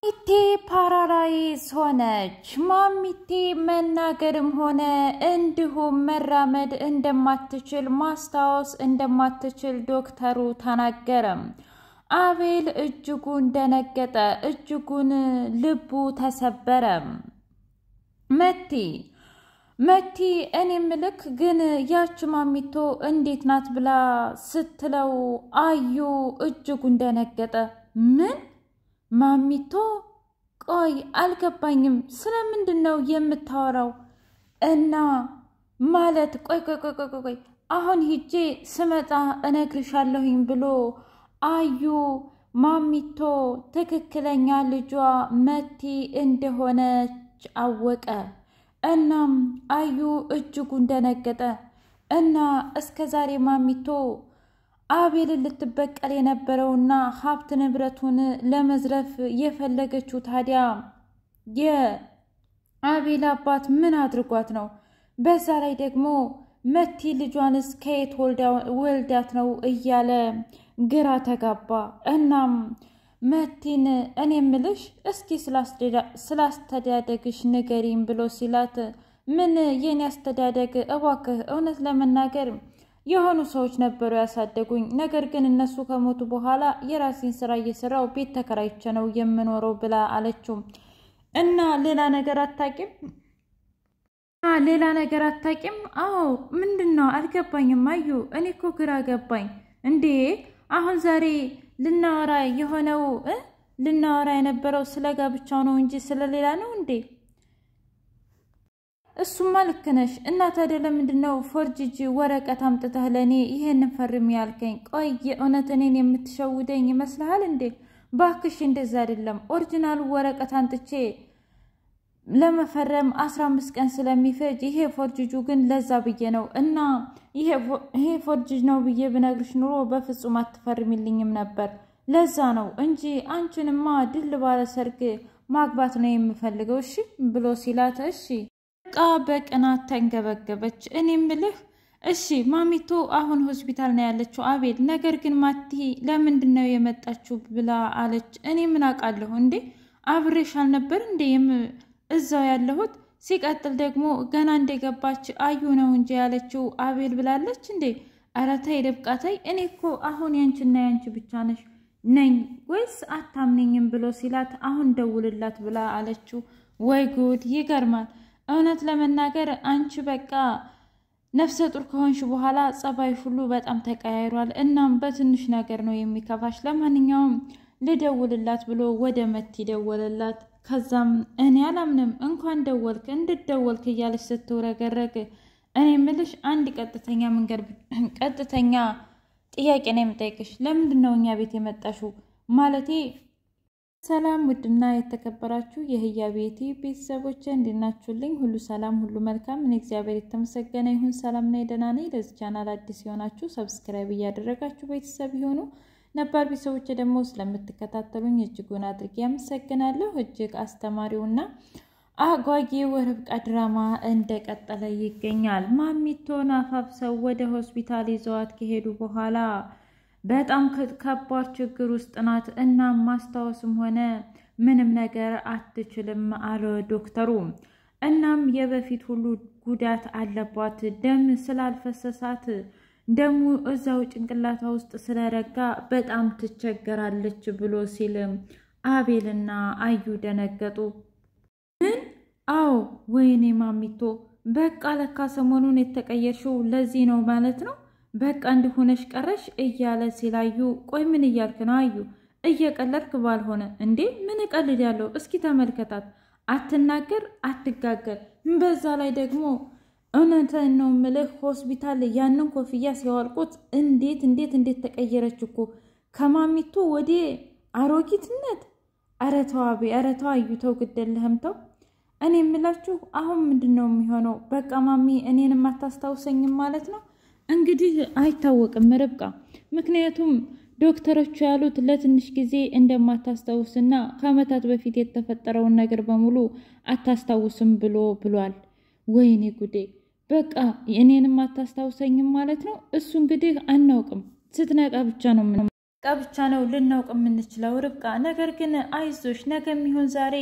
ኢቴ ፓራላይዝ ሆነች ማሚቴ መናገርም ሆነ እንዲሁም መራመድ እንደማትችል ማስታወስ እንደማትችል ዶክተሩ ተናገረ አቤል እጅጉን ደነገጠ እጅጉን ልቡ ተሰበረ መቲ እኔ ምልክ ግን ያች ማሚቶ እንዴት ናት ብላ ስትለው አዩ እጅጉን ደነገጠ ምን ማሚቶ ቆይ አልገባኝም ስለምንድነው የምታወራው እና ማለት ቆይ አሁን ሂጄ ስመጣ እነግርሻለሁኝ ብሎ አዩ ማሚቶ ትክክለኛ ልጇ መቲ እንደሆነች አወቀ እናም አዩ እጅጉን ደነገጠ እና እስከዛሬ ማሚቶ አቤልን ልትበቀል የነበረውና ሀብት ንብረቱን ለመዝረፍ የፈለገችው ታዲያ የአቤል አባት ምን አድርጓት ነው በዛ ላይ ደግሞ መቲ ልጇንስ ከየት ወልዳት ነው እያለ ግራ ተጋባ እናም መቲን እኔ ምልሽ እስኪ ስላስተዳደግሽ ንገሪኝ ብሎ ሲላት ምን የኔ አስተዳደግ እባክህ እውነት ለመናገር የሆኑ ሰዎች ነበሩ ያሳደጉኝ ነገር ግን እነሱ ከሞቱ በኋላ የራሴን ስራ እየሰራው ቤት ተከራይቼ ነው የምኖረው ብላ አለችው እና ሌላ ነገር አታቂም አዎ ምንድነው አልገባኝም አዩ እኔ እኮ ግራ ገባኝ እንዴ አሁን ዛሬ ልናወራ የነበረው ስለ ጋብቻው ነው እንጂ ስለሌላ ነው እንዴ እሱማ ልክ ነሽ እና ታዲያ ለምንድነው ፎርጅጂ ወረቀት አምጥተህ ለኔ ይሄንን ፈርም ያልከኝ ቆይ የእውነት እኔን የምትሸውደኝ ይመስልሃል እንዴ ባክሽ እንደዛ አይደለም ኦሪጂናሉ ወረቀት አንጥቼ ለመፈረም 15 ቀን ስለሚፈጅ ይሄ ፎርጅጁ ግን ለዛ ብዬ ነው እና ይሄ ፎርጅጅ ነው ብዬ ብነግርሽ ኑሮ በፍጹም አትፈርሚልኝም ነበር ለዛ ነው እንጂ አንቺንማ ድል ባለ ሰርግ ማግባት ነው የምፈልገው እሺ ብሎ ሲላት እሺ በቅናት ተንገበገበች እኔ ምልህ እሺ ማሚቶ አሁን ሆስፒታል ነው ያለችው አቤል ነገር ግን ማቲ ለምንድነው የመጣችው ብላ አለች እኔ ምን አውቃለሁ እንዴ አብሬሽ አልነበር እንዴ እዛው ያለሁት ሲቀጥል ደግሞ ገና እንደገባች አዩ ነው እንጂ ያለችው አቤል ብላለች እንዴ አራታይ ደብቃታይ እኔ እኮ አሁን ያንቺና ያንቺ ብቻ ነኝ ወይስ አታምነኝም ብሎ ሲላት አሁን ደውልላት ብላ አለችው ወይ ጉድ ይገርማል እውነት ለመናገር አንቺ በቃ ነፍሰ ጡር ከሆንሽ በኋላ ጸባይሽ ሁሉ በጣም ተቀያይሯል እናም በትንሽ ነገር ነው የሚከፋሽ ለማንኛውም ልደውልላት ብሎ ወደ መቲ ደወለላት ከዛም እኔ አላምንም እንኳን ደወልክ እንድትደወልክ እያለች ስትወረገረግ እኔ ምልሽ አንድ ቀጥተኛ ጥያቄ ነው የምጠይቅሽ ለምንድነው እኛ ቤት የመጣሽው ማለቴ ሰላም ውድና የተከበራችሁ የህያ ቤቴ ቤተሰቦቼ እንድናችሁልኝ ሁሉ ሰላም ሁሉ መልካም እኔ እግዚአብሔር የተመሰገነ ይሁን ሰላም ነኝ ደህና ነኝ ለዚህ ቻናል አዲስ የሆናችሁ ሰብስክራይብ እያደረጋችሁ ቤተሰብ ይሁኑ ነባር ቤተሰቦቼ ደግሞ ስለምትከታተሉኝ እጅጉን አድርጌ አመሰግናለሁ እጅግ አስተማሪውና አጓጊው ርብቃ ድራማ እንደቀጠለ ይገኛል ማሚቶን አፋፍሰው ወደ ሆስፒታል ይዘዋት ከሄዱ በኋላ በጣም ከባድ ችግር ውስጥ ናት እና ማስታወስም ሆነ ምንም ነገር አትችልም አለ ዶክተሩ እናም የበፊት ሁሉ ጉዳት አለባት ደም ስላልፈሰሳት ደሙ እዛው ጭንቅላቷ ውስጥ ስለረጋ በጣም ትቸገራለች ብሎ ሲል አቤልና አዩ ደነገጡ ምን አዎ ወይኔ ማሚቶ በቃ ለካ ሰሞኑን የተቀየርሽው ለዚህ ነው ማለት ነው በቃ እንዲሆነሽ ቀረሽ እያለ ሲላዩ ቆይ ምን እያልክ ነው አዩ እየቀለድክ ባልሆነ እንዴ ምን እቀልዳለሁ እስኪ ተመልከታት አትናገር አትጋገር በዛ ላይ ደግሞ እውነቴን ነው ምልህ ሆስፒታል ያንን ኮፍያ ሲያወልቁት እንዴት ተቀየረች እኮ ከማሚቶ ወደ አሮጊትነት አረተው አዩ ተው ግደልህም ተው እኔ የምላችሁ አሁን ምንድነው የሚሆነው በቃ ማሚ እኔንም አታስታውሰኝም ማለት ነው እንግዲህ አይታወቅም ርብቃ ምክንያቱም ዶክተሮቹ ያሉት ለትንሽ ጊዜ እንደማታስታውስና ከመታት በፊት የተፈጠረውን ነገር በሙሉ አታስታውስም ብሏል ወይኔ ጉዴ በቃ እኔንም አታስታውሰኝም ማለት ነው እሱ እንግዲህ አናውቅም ስትነቃ ብቻ ነው ብቻ ነው ልናውቅ የምንችለው ርብቃ። ነገር ግን አይዞሽ ነገም ይሁን ዛሬ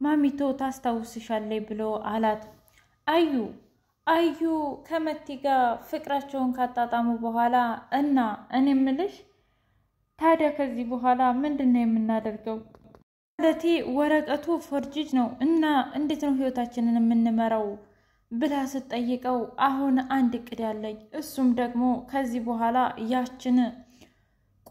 ማሚቶ ታስታውስሻለች ብሎ አላት። አዩ ከመቲ ጋር ፍቅራቸውን ካጣጣሙ በኋላ እና እኔ ምልሽ ታዲያ ከዚህ በኋላ ምንድነው የምናደርገው? ማለቴ ወረቀቱ ፎርጅጅ ነው እና እንዴት ነው ህይወታችንን የምንመራው ብላ ስትጠይቀው አሁን አንድ እቅድ ያለኝ እሱም ደግሞ ከዚህ በኋላ ያችን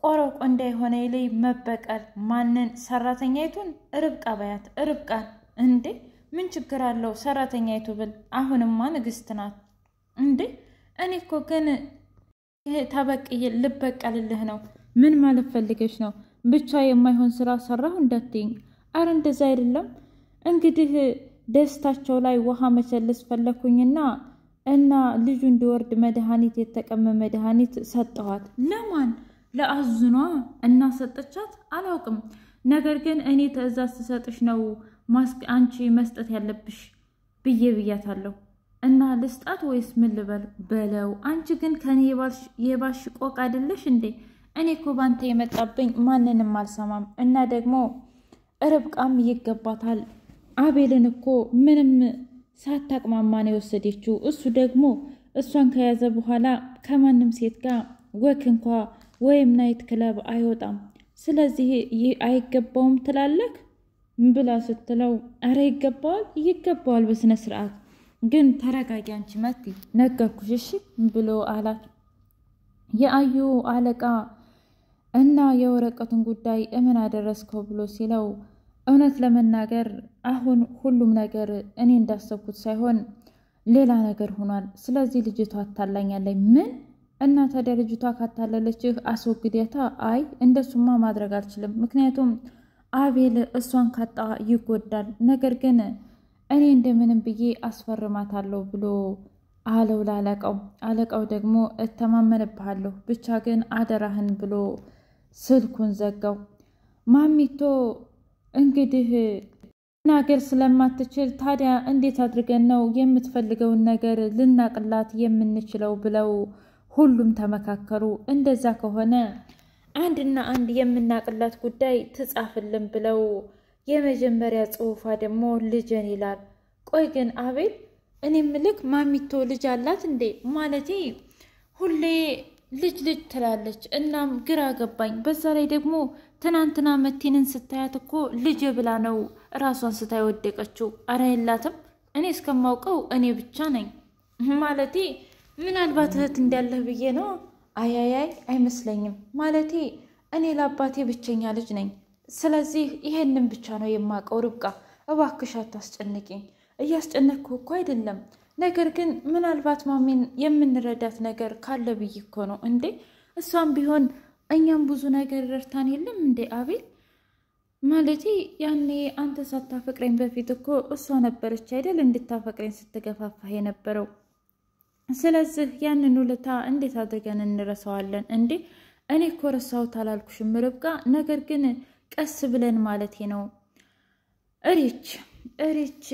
ቆረቆ እንዳይሆነ ይለይ መበቀል። ማንን? ሰራተኛይቱን ርብቃ በያት። ርብቃን እንዴ ምን ችግር አለው ሰራተኛይቱ ብል? አሁንማ ንግስት ናት እንዴ። እኔ እኮ ግን ተበቅዬ ልበቀልልህ ነው። ምን ማለት ፈልገሽ ነው? ብቻ የማይሆን ስራ ሰራሁ እንዳትይኝ። አረ እንደዛ አይደለም። እንግዲህ ደስታቸው ላይ ውሃ መቸለስ ፈለኩኝና ልጁ እንዲወርድ መድኃኒት የተቀመመ መድኃኒት ሰጠኋት። ለማን? ለአዙኗ እና ሰጠቻት። አላውቅም። ነገር ግን እኔ ትዕዛዝ ስሰጥሽ ነው አንቺ መስጠት ያለብሽ ብያታለሁ። እና ልስጣት ወይስ ምን ልበል? በለው። አንቺ ግን ከኔ የባሽ ቆቅ አይደለሽ እንዴ? እኔ እኮ ባንተ የመጣብኝ ማንንም አልሰማም። እና ደግሞ ርብቃም ይገባታል። አቤልን እኮ ምንም ሳታቅማማ ነው የወሰደችው። እሱ ደግሞ እሷን ከያዘ በኋላ ከማንም ሴት ጋር ወክ እንኳ ወይም ናይት ክለብ አይወጣም። ስለዚህ አይገባውም ትላለክ ብላ ስትለው አረ ይገባዋል በስነ ስርዓት። ግን ተረጋጊ አንቺ መቲ፣ ነገርኩሽ እሺ ብሎ አላት። የአዩ አለቃ እና የወረቀቱን ጉዳይ እምን አደረስከው ብሎ ሲለው እውነት ለመናገር አሁን ሁሉም ነገር እኔ እንዳሰብኩት ሳይሆን ሌላ ነገር ሆኗል። ስለዚህ ልጅቷ አታላኛለች። ምን? እና ታዲያ ልጅቷ ካታለለችህ አስወግዴታ? አይ እንደሱማ ማድረግ አልችልም፣ ምክንያቱም አቤል እሷን ካጣ ይጎዳል። ነገር ግን እኔ እንደምንም ብዬ አስፈርማታለሁ ብሎ አለው ላለቃው። አለቃው ደግሞ እተማመንብሃለሁ፣ ብቻ ግን አደራህን ብሎ ስልኩን ዘጋው። ማሚቶ እንግዲህ ናገር ስለማትችል ታዲያ እንዴት አድርገን ነው የምትፈልገውን ነገር ልናቅላት የምንችለው ብለው ሁሉም ተመካከሩ። እንደዛ ከሆነ አንድና አንድ የምናቅላት ጉዳይ ትጻፍልን ብለው የመጀመሪያ ጽሑፏ ደግሞ ልጅን ይላል። ቆይ ግን አቤል እኔ ምልክ ማሚቶ ልጅ አላት እንዴ? ማለቴ ሁሌ ልጅ ትላለች። እናም ግራ ገባኝ። በዛ ላይ ደግሞ ትናንትና መቲንን ስታያት እኮ ልጅ ብላ ነው ራሷን ስታይ ወደቀችው። አረ የላትም። እኔ እስከማውቀው እኔ ብቻ ነኝ። ማለቴ ምናልባት እህት እንዳለህ ብዬ ነው። አያያይ አይመስለኝም። ማለቴ እኔ ለአባቴ ብቸኛ ልጅ ነኝ። ስለዚህ ይሄንን ብቻ ነው የማውቀው። ርብቃ እባክሽ አታስጨንቂኝ። እያስጨነቅኩ እኮ አይደለም፣ ነገር ግን ምናልባት ማሚን የምንረዳት ነገር ካለ ብዬ እኮ ነው። እንዴ እሷም ቢሆን እኛም ብዙ ነገር ረድታን የለም እንዴ አቤል? ማለቴ ያኔ አንተ ሳታፈቅረኝ በፊት እኮ እሷ ነበረች አይደል እንድታፈቅረኝ ስትገፋፋህ የነበረው። ስለዚህ ያንን ውለታ እንዴት አድርገን እንረሳዋለን እንዴ? እኔ እኮ ረሳሁት አላልኩሽም ርብቃ፣ ነገር ግን ቀስ ብለን ማለቴ ነው። እሪች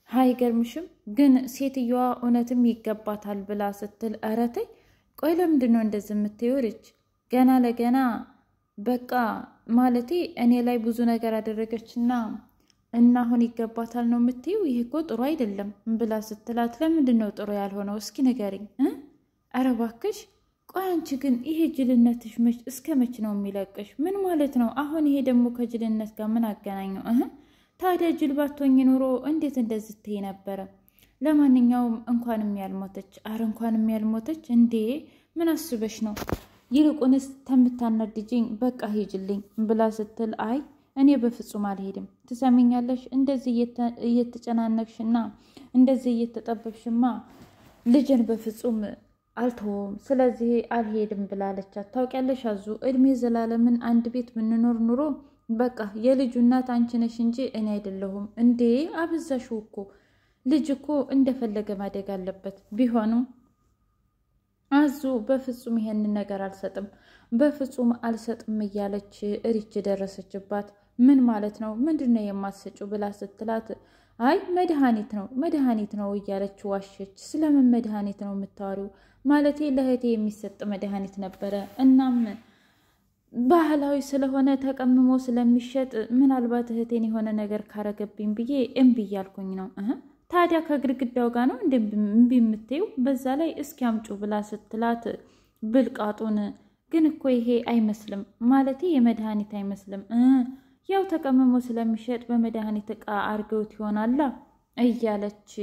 አይገርምሽም? ግን ሴትዮዋ እውነትም ይገባታል ብላ ስትል ኧረ ተይ ቆይ ለምንድን ነው እንደዚህ የምትይው? እሪች ገና ለገና በቃ ማለቴ እኔ ላይ ብዙ ነገር አደረገችና አሁን ይገባታል ነው የምትይው? ይሄ እኮ ጥሩ አይደለም ብላ ስትላት ለምንድን ነው ጥሩ ያልሆነው እስኪ ንገሪኝ። ኧረ እባክሽ ቆይ አንቺ ግን ይሄ ጅልነትሽ እስከ መች ነው የሚለቅሽ? ምን ማለት ነው አሁን? ይሄ ደግሞ ከጅልነት ጋር ምን አገናኘው? ታዲያ ጅል ባትሆኚ ኑሮ እንዴት እንደዚህ ትይ ነበረ? ለማንኛውም እንኳንም ያልሞተች። አረ እንኳንም ያልሞተች እንዴ! ምን አስበሽ ነው? ይልቁንስ ተምታናድጂኝ በቃ ሂጅልኝ ብላ ስትል አይ እኔ በፍጹም አልሄድም። ትሰሚኛለሽ? እንደዚህ እየተጨናነቅሽና እንደዚህ እየተጠበብሽማ ልጅን በፍጹም አልተወውም። ስለዚህ አልሄድም ብላለቻት። ታውቂያለሽ አዙ እድሜ ዘላለምን አንድ ቤት ምንኖር ኑሮ በቃ የልጁ እናት አንቺ ነሽ እንጂ እኔ አይደለሁም። እንዴ አበዛሽው እኮ። ልጅ እኮ እንደፈለገ ማደግ አለበት። ቢሆንም አዙ በፍጹም ይሄንን ነገር አልሰጥም፣ በፍጹም አልሰጥም እያለች እሪች ደረሰችባት። ምን ማለት ነው? ምንድነው የማትሰጪው ብላ ስትላት አይ መድኃኒት ነው እያለች ዋሸች። ስለምን መድኃኒት ነው የምታወሪው? ማለቴ ለእህቴ የሚሰጥ መድኃኒት ነበረ። እናም ባህላዊ ስለሆነ ተቀምሞ ስለሚሸጥ ምናልባት እህቴን የሆነ ነገር ካረገብኝ ብዬ እምቢ እያልኩኝ ነው። ታዲያ ከግድግዳው ጋር ነው እምቢ የምትይው? በዛ ላይ እስኪ አምጩ ብላ ስትላት ብልቃጡን ግን እኮ ይሄ አይመስልም ማለቴ የመድኃኒት አይመስልም ያው ተቀምሞ ስለሚሸጥ በመድኃኒት ዕቃ አርገውት ይሆናላ እያለች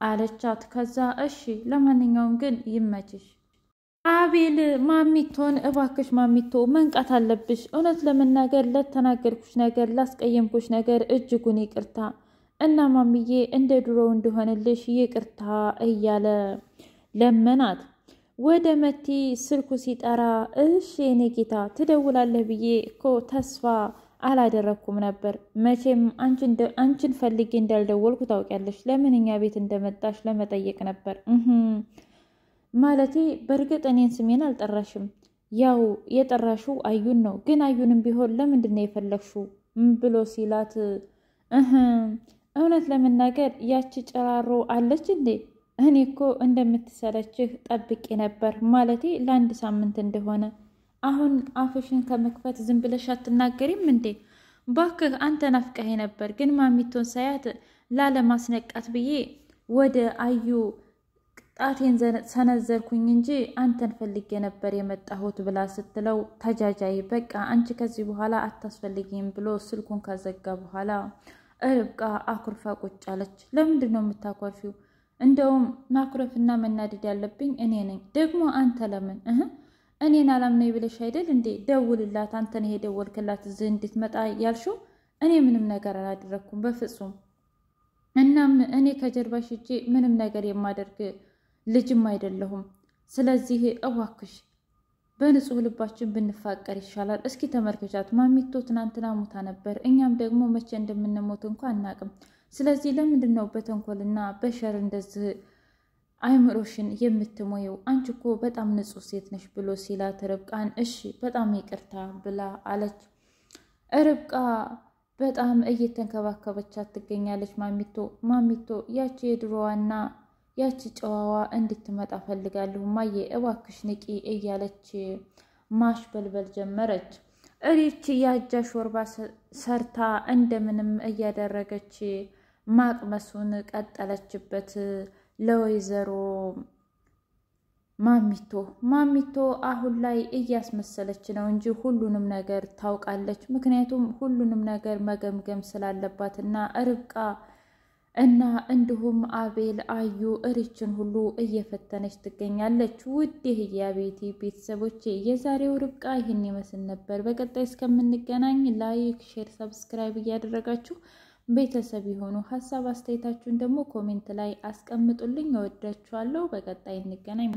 አለቻት። ከዛ እሺ ለማንኛውም ግን ይመችሽ። አቤል ማሚቶን እባክሽ ማሚቶ መንቃት አለብሽ። እውነት ለመናገር ለተናገርኩሽ ነገር ላስቀየምኩሽ ነገር እጅጉን ይቅርታ እና ማሚዬ እንደ ድሮው እንደሆነልሽ ይቅርታ እያለ ለመናት። ወደ መቲ ስልኩ ሲጠራ እሺ የኔ ጌታ ትደውላለህ ብዬ እኮ ተስፋ አላደረኩም ነበር። መቼም አንቺን ፈልጌ እንዳልደወልኩ ታውቂያለሽ። ለምን እኛ ቤት እንደመጣሽ ለመጠየቅ ነበር። ማለቴ በእርግጥ እኔን ስሜን አልጠራሽም። ያው የጠራሽው አዩን ነው። ግን አዩንም ቢሆን ለምንድን ነው የፈለግሽው ብሎ ሲላት እውነት ለመናገር ያቺ ጨራሮ አለች እንዴ? እኔ እኮ እንደምትሰለችህ ጠብቄ ነበር። ማለቴ ለአንድ ሳምንት እንደሆነ። አሁን አፍሽን ከመክፈት ዝም ብለሽ አትናገሪም እንዴ? ባክህ አንተ ናፍቀኸኝ ነበር። ግን ማሚቶን ሳያት ላለማስነቃት ብዬ ወደ አዩ ጣቴን ሰነዘርኩኝ እንጂ አንተን ፈልጌ ነበር የመጣሁት ብላ ስትለው ተጃጃይ በቃ አንቺ ከዚህ በኋላ አታስፈልጊም ብሎ ስልኩን ካዘጋ በኋላ ርብቃ አኩርፋ ቁጭ አለች። ለምንድን ነው የምታኮርፊው? እንደውም ማኩረፍና መናደድ ያለብኝ እኔ ነኝ። ደግሞ አንተ ለምን እኔን አላምነኝ ብለሽ አይደል እንዴ ደውልላት፣ አንተን ይሄ ደወልክላት እዚህ እንድትመጣ ያልሽው? እኔ ምንም ነገር አላደረኩም በፍጹም። እናም እኔ ከጀርባሽ እጄ ምንም ነገር የማደርግ ልጅም አይደለሁም። ስለዚህ እባክሽ በንጹህ ልባችን ብንፋቀር ይሻላል። እስኪ ተመልከቻት፣ ማሚቶ ትናንትና ሞታ ነበር። እኛም ደግሞ መቼ እንደምንሞት እንኳን አናቅም። ስለዚህ ለምንድን ነው በተንኮልና በሸር እንደዚህ አይምሮሽን የምትሞየው? አንቺ እኮ በጣም ንጹህ ሴት ነሽ ብሎ ሲላት ርብቃን እሺ በጣም ይቅርታ ብላ አለች። ርብቃ በጣም እየተንከባከበቻት ትገኛለች። ማሚቶ ያቺ የድሮዋና ያቺ ጨዋዋ እንድትመጣ ፈልጋለሁ ማየ እባክሽ ንቂ እያለች ማሽበልበል ጀመረች። እሪች ያጃ ሾርባ ሰርታ እንደምንም እያደረገች ማቅመሱን ቀጠለችበት ለወይዘሮ ማሚቶ አሁን ላይ እያስመሰለች ነው እንጂ ሁሉንም ነገር ታውቃለች። ምክንያቱም ሁሉንም ነገር መገምገም ስላለባትና ርብቃ እና እንዲሁም አቤል አዩ እሪችን ሁሉ እየፈተነች ትገኛለች። ውድ የቤቴ ቤተሰቦቼ የዛሬው ርብቃ ይህን ይመስል ነበር። በቀጣይ እስከምንገናኝ ላይክ፣ ሼር፣ ሰብስክራይብ እያደረጋችሁ ቤተሰብ የሆኑ ሀሳብ አስተያየታችሁን ደግሞ ኮሜንት ላይ አስቀምጡልኝ። እወዳችኋለሁ። በቀጣይ እንገናኝ።